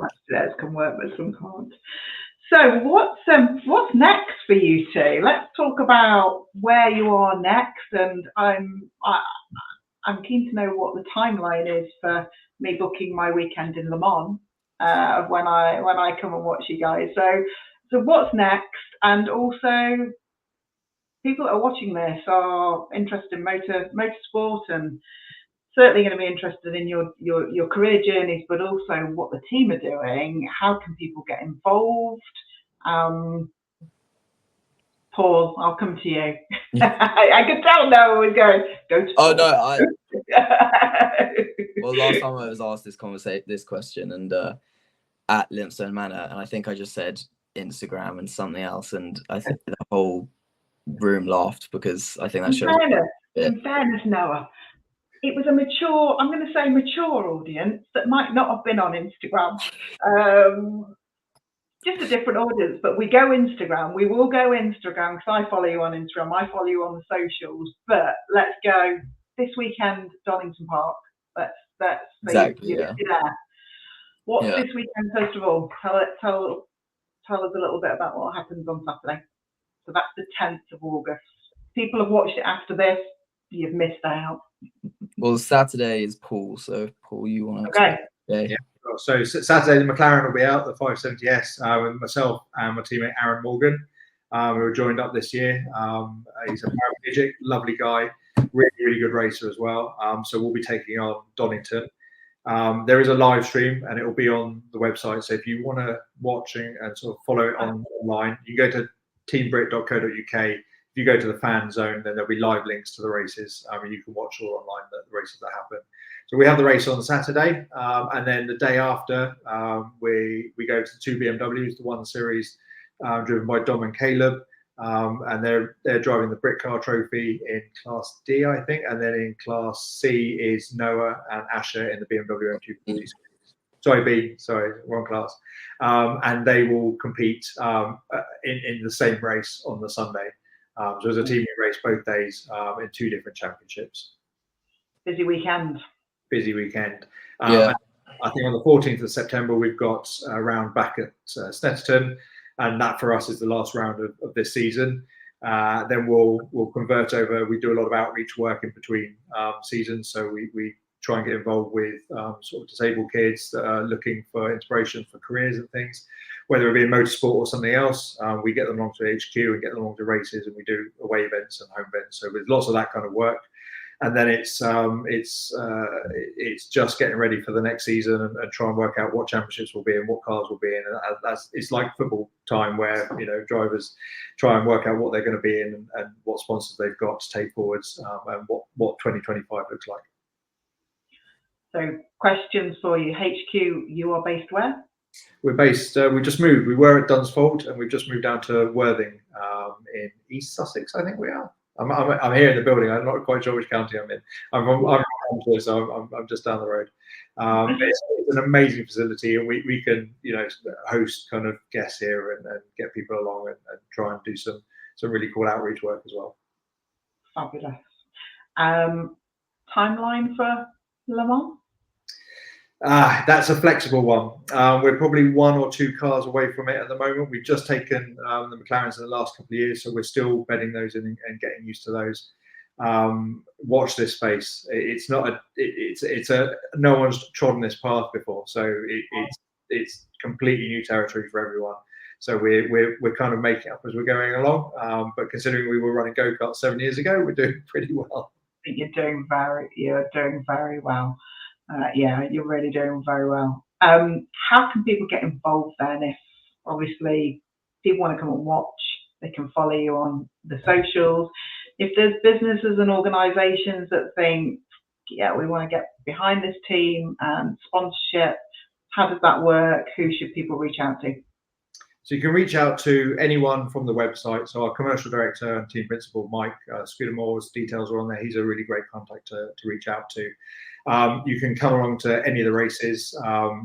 Match can work, but some can't. So what's next for you two? Let's talk about where you are next, and I'm keen to know what the timeline is for me booking my weekend in Le Mans when I come and watch you guys. So what's next? And also, people that are watching this are interested in motorsport and certainly going to be interested in your career journeys, but also what the team are doing. How can people get involved? Paul, I'll come to you. I could tell no one was going. Go to Paul. No, well, last time I was asked this question, and at Limpstone Manor, and I think I just said Instagram and something else, and I think the whole room laughed because I think that shows. In fairness, Noah, it was a mature, I'm going to say mature audience that might not have been on Instagram. Just a different audience, but we go Instagram. We will go Instagram because I follow you on Instagram. I follow you on the socials. But let's go this weekend, Donington Park. Let's exactly. You're there. What's this weekend? First of all, tell us a little bit about what happens on Saturday. So that's the 10th of August. People have watched it after this. You've missed out. Well, Saturday is Paul. So Paul, you want to? Okay. Yeah. So Saturday, the McLaren will be out, the 570S, with myself and my teammate Aaron Morgan. We were joined up this year. He's a paraplegic, lovely guy, really good racer as well. So we'll be taking on Donington. There is a live stream and it will be on the website. So if you want to watch and sort of follow it online, you can go to teambrit.co.uk. If you go to the fan zone, then there'll be live links to the races. You can watch all online the races that happen. So we have the race on Saturday, and then the day after, we go to 2 BMWs, the 1 Series, driven by Dom and Caleb, and they're driving the Brit Car Trophy in Class D, I think, and then in Class C is Noah and Asher in the BMW M240 Series. Sorry, wrong class. And they will compete in the same race on the Sunday. So as a team, we race both days in 2 different championships. Busy weekend. Yeah. I think on the 14th of September, we've got a round back at Snetterton, and that for us is the last round of this season. Then we'll convert over. We do a lot of outreach work in between seasons, so we try and get involved with sort of disabled kids that are looking for inspiration for careers and things, whether it be in motorsport or something else. We get them along to HQ and get them along to races, and we do away events and home events. So there's lots of that kind of work. And then it's just getting ready for the next season and try and work out what championships will be and what cars will be in. And it's like football time where drivers try and work out what they're going to be in and what sponsors they've got to take forwards and what 2025 looks like. So questions for you. HQ, you are based where? We're based. We just moved. We were at Dunsfold and we've just moved down to Worthing in East Sussex. I think we are. I'm here in the building. I'm not quite sure which county I'm in. I'm from Hampshire, so I'm just down the road. It's an amazing facility, and we can host kind of guests here and get people along and try and do some really cool outreach work as well. Fabulous. Timeline for Le Mans? That's a flexible one. We're probably 1 or 2 cars away from it at the moment. We've just taken the McLarens in the last couple of years, so we're still bedding those in and getting used to those. Watch this space. It's no one's trodden this path before, so it's completely new territory for everyone. So we're kind of making up as we're going along. But considering we were running go-karts 7 years ago, we're doing pretty well. I think you're doing very well. You're really doing very well. How can people get involved then? If obviously people want to come and watch, they can follow you on the socials. If there's businesses and organisations that think, we want to get behind this team and sponsorship, how does that work? Who should people reach out to? So you can reach out to anyone from the website. So our commercial director and team principal, Mike Scudamore's details are on there. He's a really great contact to reach out to. You can come along to any of the races,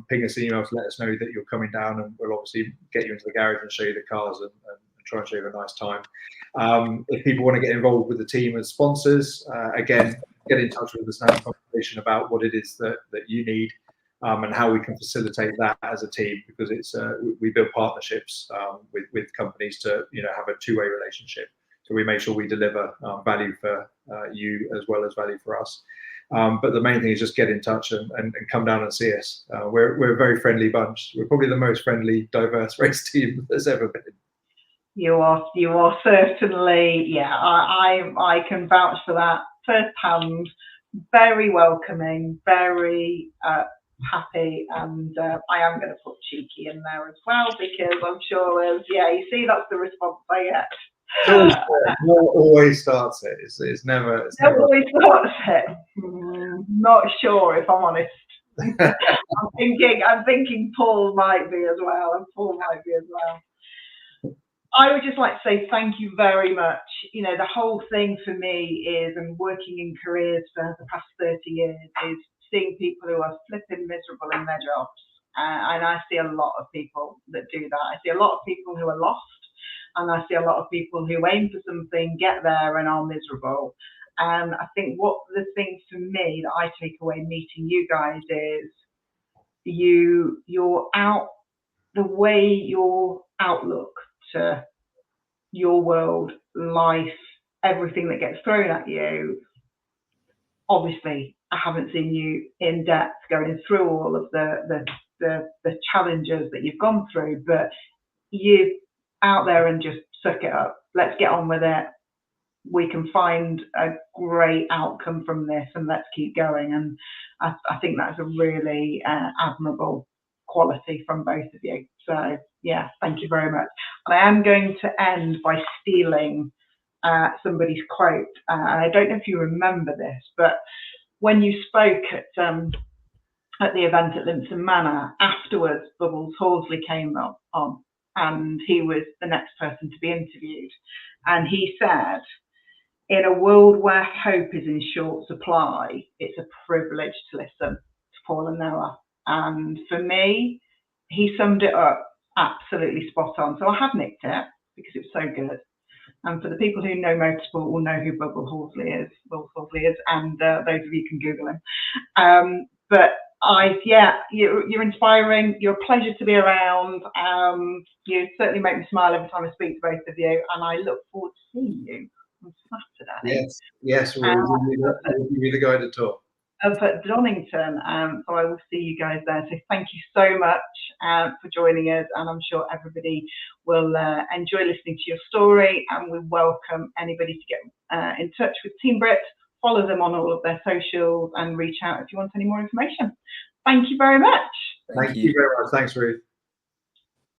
ping us an email to let us know that you're coming down, and we'll obviously get you into the garage and show you the cars and try and show you a nice time. If people want to get involved with the team as sponsors, again, get in touch with us and have a conversation about what it is that you need. and how we can facilitate that as a team, because it's we build partnerships with companies to have a two-way relationship. So we make sure we deliver value for you as well as value for us. But the main thing is just get in touch and come down and see us. We're a very friendly bunch. We're probably the most friendly, diverse race team there's ever been. You are certainly, yeah. I can vouch for that firsthand. Very welcoming, very happy, and I am going to put cheeky in there as well, because I'm sure you see, that's the response I get. No, always starts it. It's never. Always starts it. Not sure, if I'm honest. I'm thinking Paul might be as well, I would just like to say thank you very much. The whole thing for me is, and working in careers for the past 30 years, is seeing people who are flipping miserable in their jobs. And I see a lot of people that do that. I see a lot of people who are lost, and I see a lot of people who aim for something, get there, and are miserable. And I think what the thing for me that I take away meeting you guys is the way your outlook to your world, life, everything that gets thrown at you. Obviously, I haven't seen you in depth going through all of the challenges that you've gone through, but you out there and just suck it up. Let's get on with it. We can find a great outcome from this, and let's keep going. And I think that's a really admirable quality from both of you. So yeah, thank you very much. And I am going to end by stealing somebody's quote. And I don't know if you remember this, but when you spoke at the event at Linton Manor, afterwards Bubbles Horsley came on, and he was the next person to be interviewed. And he said, in a world where hope is in short supply, it's a privilege to listen to Paul and Noah. And for me, he summed it up absolutely spot on. So I have nicked it because it was so good. And for the people who know motorsport will know who Bubbles Horsley is, and those of you can Google him. But you're inspiring. You're a pleasure to be around. You certainly make me smile every time I speak to both of you, and I look forward to seeing you on Saturday. Yes, we'll give you the guided tour. Up at Donington, so I will see you guys there. So thank you so much for joining us, and I'm sure everybody will enjoy listening to your story, and we welcome anybody to get in touch with Team BRIT. Follow them on all of their socials and reach out if you want any more information. Thank you very much. Thank you very much. Thanks, Ruth.